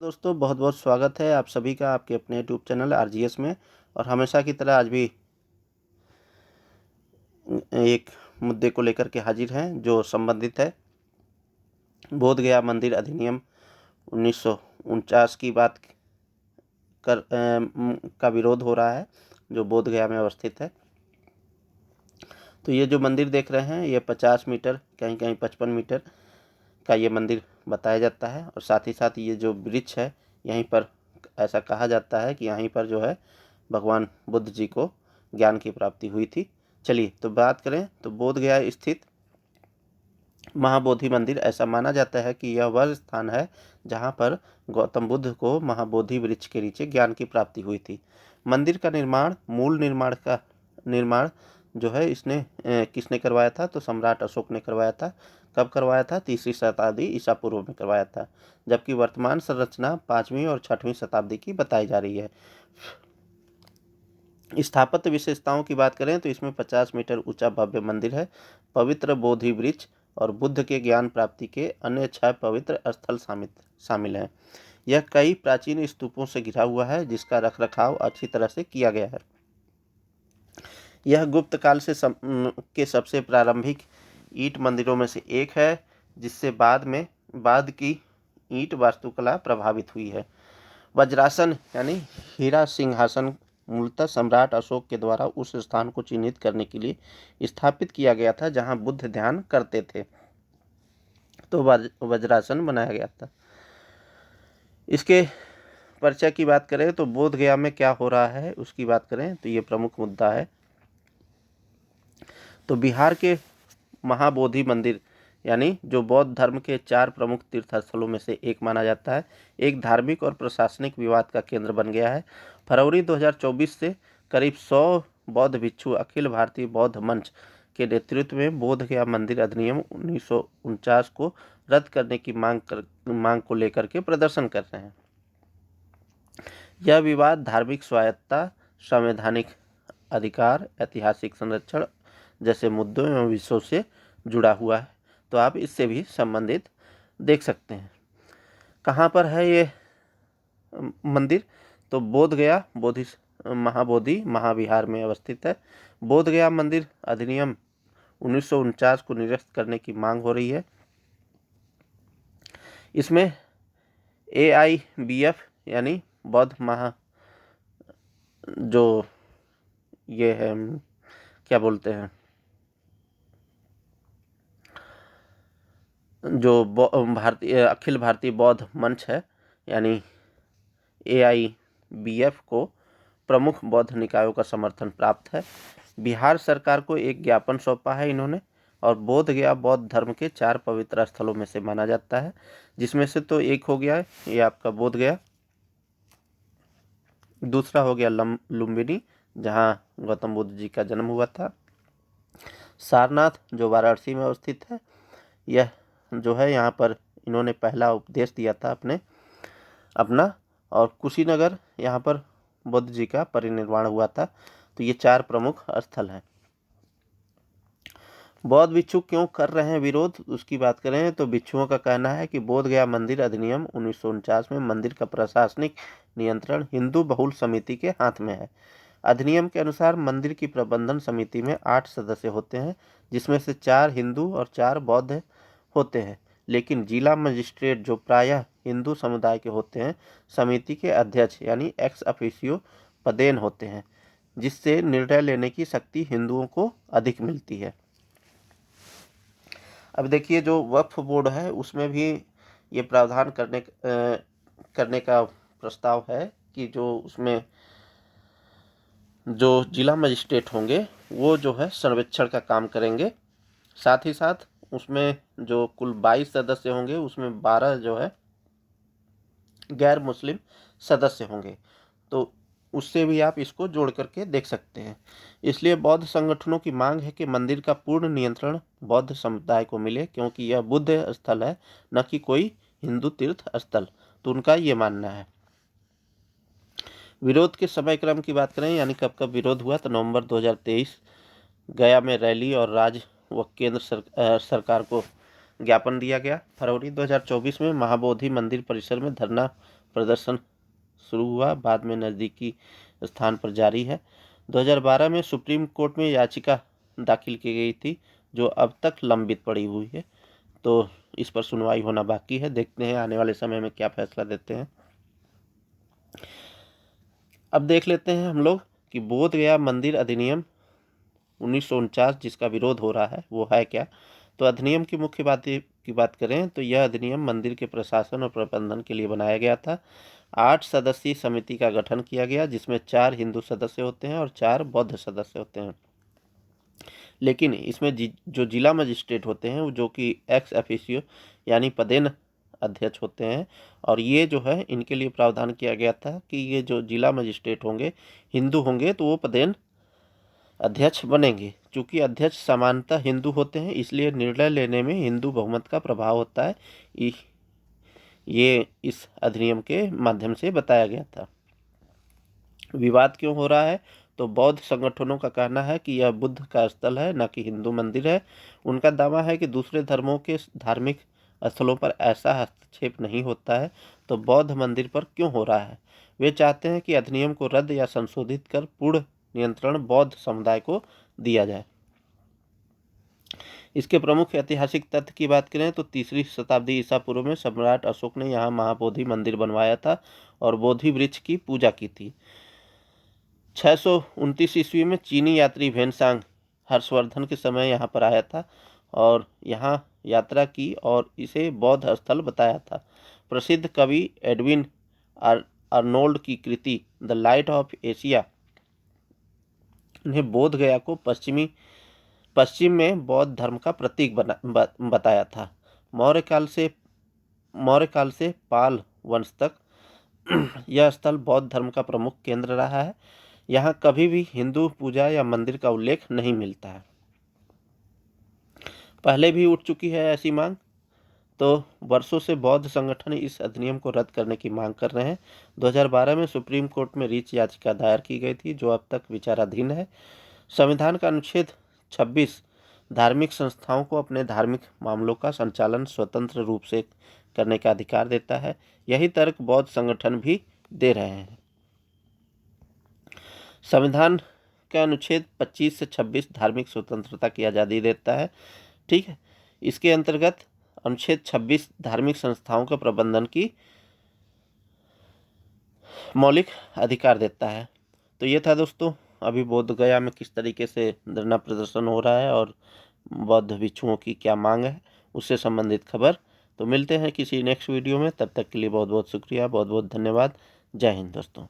दोस्तों बहुत बहुत स्वागत है आप सभी का आपके अपने यूट्यूब चैनल आरजीएस में। और हमेशा की तरह आज भी एक मुद्दे को लेकर के हाजिर हैं जो संबंधित है बोधगया मंदिर अधिनियम 1949 की बात का विरोध हो रहा है जो बोधगया में अवस्थित है। तो ये जो मंदिर देख रहे हैं ये 50 मीटर कहीं कहीं 55 मीटर का ये मंदिर बताया जाता है। और साथ ही साथ ये जो वृक्ष है यहीं पर ऐसा कहा जाता है कि यहीं पर जो है भगवान बुद्ध जी को ज्ञान की प्राप्ति हुई थी। चलिए तो बात करें तो बोधगया स्थित महाबोधि मंदिर ऐसा माना जाता है कि यह वह स्थान है जहाँ पर गौतम बुद्ध को महाबोधि वृक्ष के नीचे ज्ञान की प्राप्ति हुई थी। मंदिर का मूल निर्माण जो है इसने किसने करवाया था तो सम्राट अशोक ने करवाया था। कब करवाया था? 3वीं शताब्दी ईसा पूर्व में करवाया था, जबकि वर्तमान संरचना 5वीं और 6वीं शताब्दी की बताई जा रही है। स्थापत्य विशेषताओं की बात करें तो इसमें 50 मीटर ऊंचा भव्य मंदिर है। पवित्र बोधि वृक्ष और बुद्ध के ज्ञान प्राप्ति के अन्य 6 पवित्र स्थल शामिल हैं। यह कई प्राचीन स्तूपों से घिरा हुआ है जिसका रखरखाव अच्छी तरह से किया गया है। यह गुप्त काल के सबसे प्रारंभिक ईंट मंदिरों में से एक है जिससे बाद की ईंट वास्तुकला प्रभावित हुई है। वज्रासन यानी हीरा सिंहासन मूलतः सम्राट अशोक के द्वारा उस स्थान को चिन्हित करने के लिए स्थापित किया गया था जहां बुद्ध ध्यान करते थे, तो वज्रासन बनाया गया था। इसके परिचय की बात करें तो बोधगया में क्या हो रहा है उसकी बात करें तो ये प्रमुख मुद्दा है। तो बिहार के महाबोधि मंदिर यानी जो बौद्ध धर्म के 4 प्रमुख तीर्थस्थलों में से एक माना जाता है, एक धार्मिक और प्रशासनिक विवाद का केंद्र बन गया है। फरवरी 2024 से करीब 100 बौद्ध भिक्षु अखिल भारतीय बौद्ध मंच के नेतृत्व में बोधगया मंदिर अधिनियम 1949 को रद्द करने की मांग को लेकर के प्रदर्शन कर रहे हैं। यह विवाद धार्मिक स्वायत्तता, संवैधानिक अधिकार, ऐतिहासिक संरक्षण जैसे मुद्दों एवं विषयों से जुड़ा हुआ है, तो आप इससे भी संबंधित देख सकते हैं। कहाँ पर है ये मंदिर? तो बोधगया महाबोधि महाविहार में अवस्थित है। बोधगया मंदिर अधिनियम 1949 को निरस्त करने की मांग हो रही है। इसमें AIBF यानी बौद्ध जो ये है क्या बोलते हैं जो अखिल भारतीय बौद्ध मंच है यानी AIBF को प्रमुख बौद्ध निकायों का समर्थन प्राप्त है। बिहार सरकार को एक ज्ञापन सौंपा है इन्होंने। और बोधगया बौद्ध धर्म के 4 पवित्र स्थलों में से माना जाता है, जिसमें से तो एक हो गया है ये आपका बोधगया, दूसरा हो गया लुम्बिनी जहाँ गौतम बुद्ध जी का जन्म हुआ था, सारनाथ जो वाराणसी में अवस्थित है, यह जो है यहाँ पर इन्होंने पहला उपदेश दिया था अपना, और कुशीनगर यहाँ पर बुद्ध जी का परिनिर्वाण हुआ था। तो ये 4 प्रमुख स्थल हैं। बौद्ध भिक्षु क्यों कर रहे हैं विरोध उसकी बात करें तो भिक्षुओं का कहना है कि बोधगया मंदिर अधिनियम 1949 में मंदिर का प्रशासनिक नियंत्रण हिंदू बहुल समिति के हाथ में है। अधिनियम के अनुसार मंदिर की प्रबंधन समिति में 8 सदस्य होते हैं, जिसमें से 4 हिंदू और 4 बौद्ध होते हैं, लेकिन जिला मजिस्ट्रेट जो प्रायः हिंदू समुदाय के होते हैं समिति के अध्यक्ष यानी एक्स ऑफिशियो पदेन होते हैं, जिससे निर्णय लेने की शक्ति हिंदुओं को अधिक मिलती है। अब देखिए जो वक्फ बोर्ड है उसमें भी ये प्रावधान करने का प्रस्ताव है कि जो उसमें जो जिला मजिस्ट्रेट होंगे वो जो है सर्वेक्षण का काम करेंगे। साथ ही साथ उसमें जो कुल 22 सदस्य होंगे उसमें 12 जो है गैर मुस्लिम सदस्य होंगे, तो उससे भी आप इसको जोड़ करके देख सकते हैं। इसलिए बौद्ध संगठनों की मांग है कि मंदिर का पूर्ण नियंत्रण बौद्ध समुदाय को मिले, क्योंकि यह बुद्ध स्थल है न कि कोई हिंदू तीर्थ स्थल, तो उनका ये मानना है। विरोध के समय क्रम की बात करें यानी कब कब विरोध हुआ तो नवंबर 2023 गया में रैली और राज्य व केंद्र सरकार को ज्ञापन दिया गया। फरवरी 2024 में महाबोधि मंदिर परिसर में धरना प्रदर्शन शुरू हुआ, बाद में नज़दीकी स्थान पर जारी है। 2012 में सुप्रीम कोर्ट में याचिका दाखिल की गई थी जो अब तक लंबित पड़ी हुई है, तो इस पर सुनवाई होना बाकी है। देखते हैं आने वाले समय में क्या फैसला देते हैं। अब देख लेते हैं हम लोग कि बोध गया मंदिर अधिनियम 1949 जिसका विरोध हो रहा है वो है क्या। तो अधिनियम की मुख्य बात करें तो यह अधिनियम मंदिर के प्रशासन और प्रबंधन के लिए बनाया गया था। 8 सदस्यीय समिति का गठन किया गया जिसमें 4 हिंदू सदस्य होते हैं और 4 बौद्ध सदस्य होते हैं। लेकिन इसमें जो जिला मजिस्ट्रेट होते हैं जो कि एक्स ऑफिशियो यानी पदेन अध्यक्ष होते हैं, और ये जो है इनके लिए प्रावधान किया गया था कि ये जो जिला मजिस्ट्रेट होंगे हिंदू होंगे तो वो पदेन अध्यक्ष बनेंगे। चूंकि अध्यक्ष सामान्यतः हिंदू होते हैं इसलिए निर्णय लेने में हिंदू बहुमत का प्रभाव होता है। ये इस अधिनियम के माध्यम से बताया गया था। विवाद क्यों हो रहा है, तो बौद्ध संगठनों का कहना है कि यह बुद्ध का स्थल है न कि हिंदू मंदिर है। उनका दावा है कि दूसरे धर्मों के धार्मिक स्थलों पर ऐसा हस्तक्षेप नहीं होता है, तो बौद्ध मंदिर पर क्यों हो रहा है। वे चाहते हैं कि अधिनियम को रद्द या संशोधित कर पूर्ण नियंत्रण बौद्ध समुदाय को दिया जाए। इसके प्रमुख ऐतिहासिक तथ्य की बात करें तो 3री शताब्दी ईसा पूर्व में सम्राट अशोक ने यहाँ महाबोधि मंदिर बनवाया था और बोधि वृक्ष की पूजा की थी। 629 ईस्वी में चीनी यात्री भेनसांग हर्षवर्धन के समय यहाँ पर आया था और यहाँ यात्रा की और इसे बौद्ध स्थल बताया था। प्रसिद्ध कवि एडविन आर्नोल्ड की कृति द लाइट ऑफ एशिया ने बोध गया को पश्चिम में बौद्ध धर्म का प्रतीक बताया था। मौर्य काल से पाल वंश तक यह स्थल बौद्ध धर्म का प्रमुख केंद्र रहा है। यहाँ कभी भी हिंदू पूजा या मंदिर का उल्लेख नहीं मिलता है। पहले भी उठ चुकी है ऐसी मांग, तो वर्षों से बौद्ध संगठन इस अधिनियम को रद्द करने की मांग कर रहे हैं। 2012 में सुप्रीम कोर्ट में रीच याचिका दायर की गई थी जो अब तक विचाराधीन है। संविधान का अनुच्छेद 26 धार्मिक संस्थाओं को अपने धार्मिक मामलों का संचालन स्वतंत्र रूप से करने का अधिकार देता है। यही तर्क बौद्ध संगठन भी दे रहे हैं। संविधान का अनुच्छेद 25 से 26 धार्मिक स्वतंत्रता की आज़ादी देता है, ठीक है। इसके अंतर्गत अनुच्छेद 26 धार्मिक संस्थाओं के प्रबंधन की मौलिक अधिकार देता है। तो ये था दोस्तों अभी बोध गया में किस तरीके से धरना प्रदर्शन हो रहा है और बौद्ध भिक्षुओं की क्या मांग है उससे संबंधित खबर। तो मिलते हैं किसी नेक्स्ट वीडियो में, तब तक के लिए बहुत बहुत शुक्रिया, बहुत बहुत धन्यवाद। जय हिंद दोस्तों।